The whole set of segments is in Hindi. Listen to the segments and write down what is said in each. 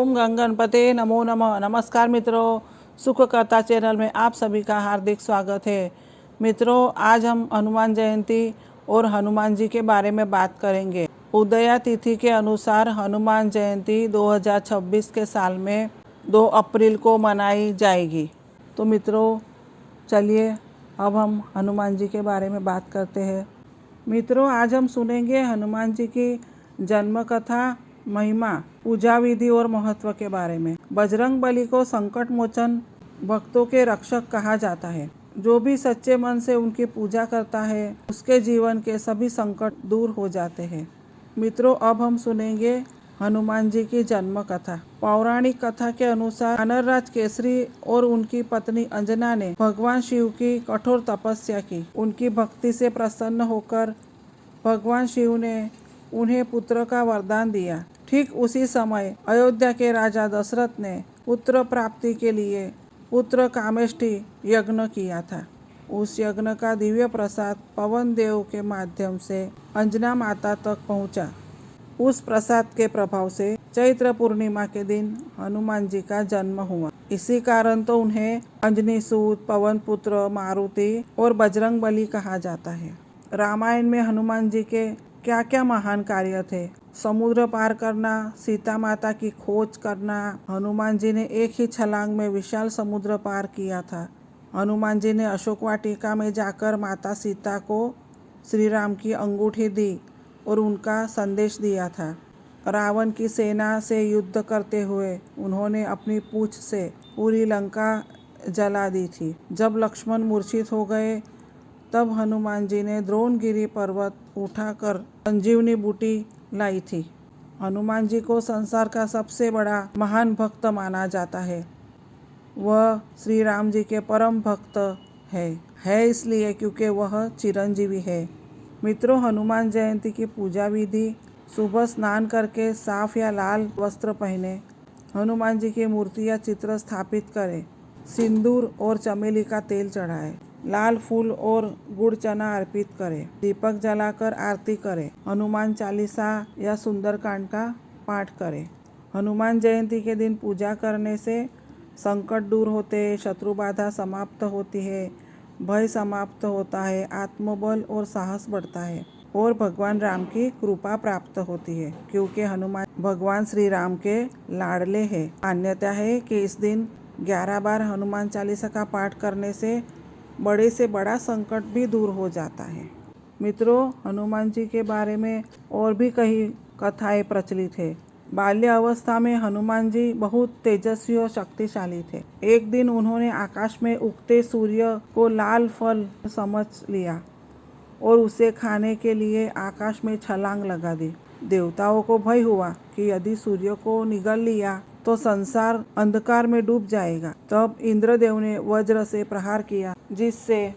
ओम गंगणपते नमो नमः। नमस्कार मित्रों, सुख कथा चैनल में आप सभी का हार्दिक स्वागत है। मित्रों, आज हम हनुमान जयंती और हनुमान जी के बारे में बात करेंगे। उदया तिथि के अनुसार हनुमान जयंती 2026 के साल में 2 अप्रैल को मनाई जाएगी। तो मित्रों, चलिए अब हम हनुमान जी के बारे में बात करते हैं। मित्रों, आज हम सुनेंगे हनुमान जी की जन्म कथा, महिमा, पूजा विधि और महत्व के बारे में। बजरंग बली को संकट मोचन, भक्तों के रक्षक कहा जाता है। जो भी सच्चे मन से उनकी पूजा करता है, उसके जीवन के सभी संकट दूर हो जाते हैं। मित्रों, अब हम सुनेंगे हनुमान जी की जन्म कथा। पौराणिक कथा के अनुसार वानरराज केसरी और उनकी पत्नी अंजना ने भगवान शिव की कठोर तपस्या की। उनकी भक्ति से प्रसन्न होकर भगवान शिव ने उन्हें पुत्र का वरदान दिया। ठीक उसी समय अयोध्या के राजा दशरथ ने पुत्र प्राप्ति के लिए पुत्र कामेष्टि यज्ञ किया था। उस यज्ञ का दिव्य प्रसाद पवन देव के माध्यम से अंजना माता तक पहुंचा। उस प्रसाद के प्रभाव से चैत्र पूर्णिमा के दिन हनुमान जी का जन्म हुआ। इसी कारण तो उन्हें अंजनी सूत, पवन पुत्र, मारुति और बजरंग बली कहा जाता है। रामायण में हनुमान जी के क्या क्या महान कार्य थे। समुद्र पार करना, सीता माता की खोज करना। हनुमान जी ने एक ही छलांग में विशाल समुद्र पार किया था। हनुमान जी ने अशोक वाटिका में जाकर माता सीता को श्री राम की अंगूठी दी और उनका संदेश दिया था। रावण की सेना से युद्ध करते हुए उन्होंने अपनी पूंछ से पूरी लंका जला दी थी। जब लक्ष्मण मूर्छित हो गए, तब हनुमान जी ने द्रोणगिरी पर्वत उठाकर संजीवनी बूटी लाई थी। हनुमान जी को संसार का सबसे बड़ा महान भक्त माना जाता है। वह श्री राम जी के परम भक्त है इसलिए क्योंकि वह चिरंजीवी है। मित्रों, हनुमान जयंती की पूजा विधि: सुबह स्नान करके साफ या लाल वस्त्र पहने, हनुमान जी की मूर्ति या चित्र स्थापित करें, सिंदूर और चमेली का तेल चढ़ाएं, लाल फूल और गुड़ चना अर्पित करें, दीपक जलाकर आरती करें, हनुमान चालीसा या सुंदरकांड का पाठ करें। हनुमान जयंती के दिन पूजा करने से संकट दूर होते हैं, शत्रु बाधा समाप्त होती है, भय समाप्त होता है, आत्मबल और साहस बढ़ता है और भगवान राम की कृपा प्राप्त होती है, क्योंकि हनुमान भगवान श्री राम के लाडले हैं। मान्यता है कि इस दिन 11 बार हनुमान चालीसा का पाठ करने से बड़े से बड़ा संकट भी दूर हो जाता है। मित्रों, हनुमान जी के बारे में और भी कई कथाएं प्रचलित है। बाल्य अवस्था में हनुमान जी बहुत तेजस्वी और शक्तिशाली थे। एक दिन उन्होंने आकाश में उगते सूर्य को लाल फल समझ लिया और उसे खाने के लिए आकाश में छलांग लगा दी। देवताओं को भय हुआ कि यदि सूर्य को निगल लिया तो संसार अंधकार में डूब जाएगा। तब इंद्रदेव ने वज्र से प्रहार किया, जिससे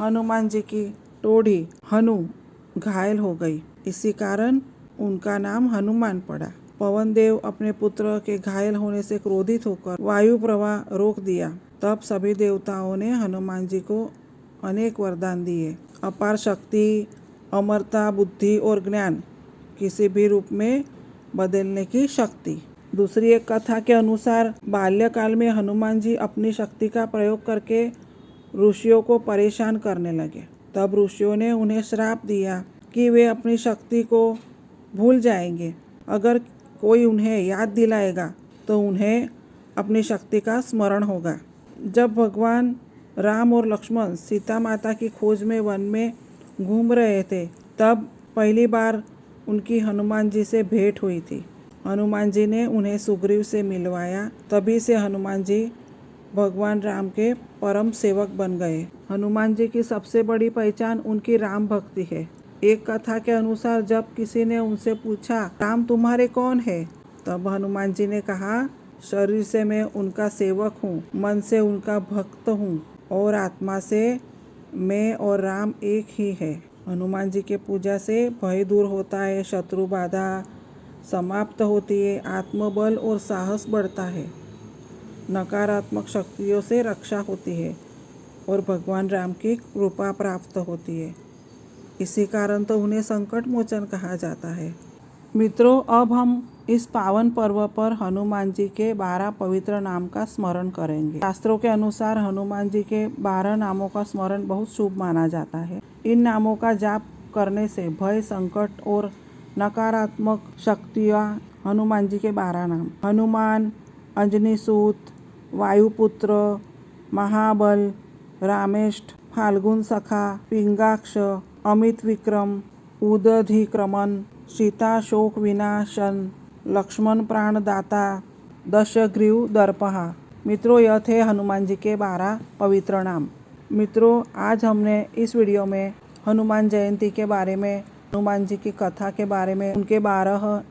हनुमान जी की टोड़ी हनु घायल हो गई। इसी कारण उनका नाम हनुमान पड़ा। पवन देव अपने पुत्र के घायल होने से क्रोधित होकर वायु प्रवाह रोक दिया। तब सभी देवताओं ने हनुमान जी को अनेक वरदान दिए: अपार शक्ति, अमरता, बुद्धि और ज्ञान, किसी भी रूप में बदलने की शक्ति। दूसरी एक कथा के अनुसार बाल्यकाल में हनुमान जी अपनी शक्ति का प्रयोग करके ऋषियों को परेशान करने लगे। तब ऋषियों ने उन्हें श्राप दिया कि वे अपनी शक्ति को भूल जाएंगे। अगर कोई उन्हें याद दिलाएगा तो उन्हें अपनी शक्ति का स्मरण होगा। जब भगवान राम और लक्ष्मण सीता माता की खोज में वन में घूम रहे थे, तब पहली बार उनकी हनुमान जी से भेंट हुई थी। हनुमान जी ने उन्हें सुग्रीव से मिलवाया। तभी से हनुमान जी भगवान राम के परम सेवक बन गए। हनुमान जी की सबसे बड़ी पहचान उनकी राम भक्ति है। एक कथा के अनुसार जब किसी ने उनसे पूछा, राम तुम्हारे कौन है? तब हनुमान जी ने कहा, शरीर से मैं उनका सेवक हूँ, मन से उनका भक्त हूँ और आत्मा से मैं और राम एक ही है। हनुमान जी के पूजा से भय दूर होता है, शत्रु बाधा समाप्त होती है, आत्मबल और साहस बढ़ता है, नकारात्मक शक्तियों से रक्षा होती है और भगवान राम की कृपा प्राप्त होती है। इसी कारण तो उन्हें संकट मोचन कहा जाता है। मित्रों, अब हम इस पावन पर्व पर हनुमान जी के 12 पवित्र नाम का स्मरण करेंगे। शास्त्रों के अनुसार हनुमान जी के 12 नामों का स्मरण बहुत शुभ माना जाता है। इन नामों का जाप करने से भय, संकट और नकारात्मक शक्तियाँ। हनुमान जी के 12 नाम: हनुमान, अंजनी सूत, वायुपुत्र, महाबल, रामेष्ठ, फाल्गुन सखा, पिंगाक्ष, अमित विक्रम, उदधिक्रमण, सीता शोक विनाशन, लक्ष्मण प्राणदाता, दशग्रीव दर्पहा। मित्रों, यह थे हनुमान जी के 12 पवित्र नाम। मित्रों, आज हमने इस वीडियो में हनुमान जयंती के बारे में, हनुमान जी की कथा के बारे में, उनके 12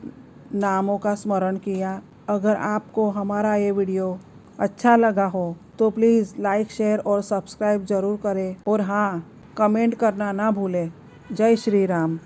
नामों का स्मरण किया। अगर आपको हमारा ये वीडियो अच्छा लगा हो तो प्लीज़ लाइक, शेयर और सब्सक्राइब ज़रूर करें। और हाँ, कमेंट करना ना भूलें। जय श्री राम।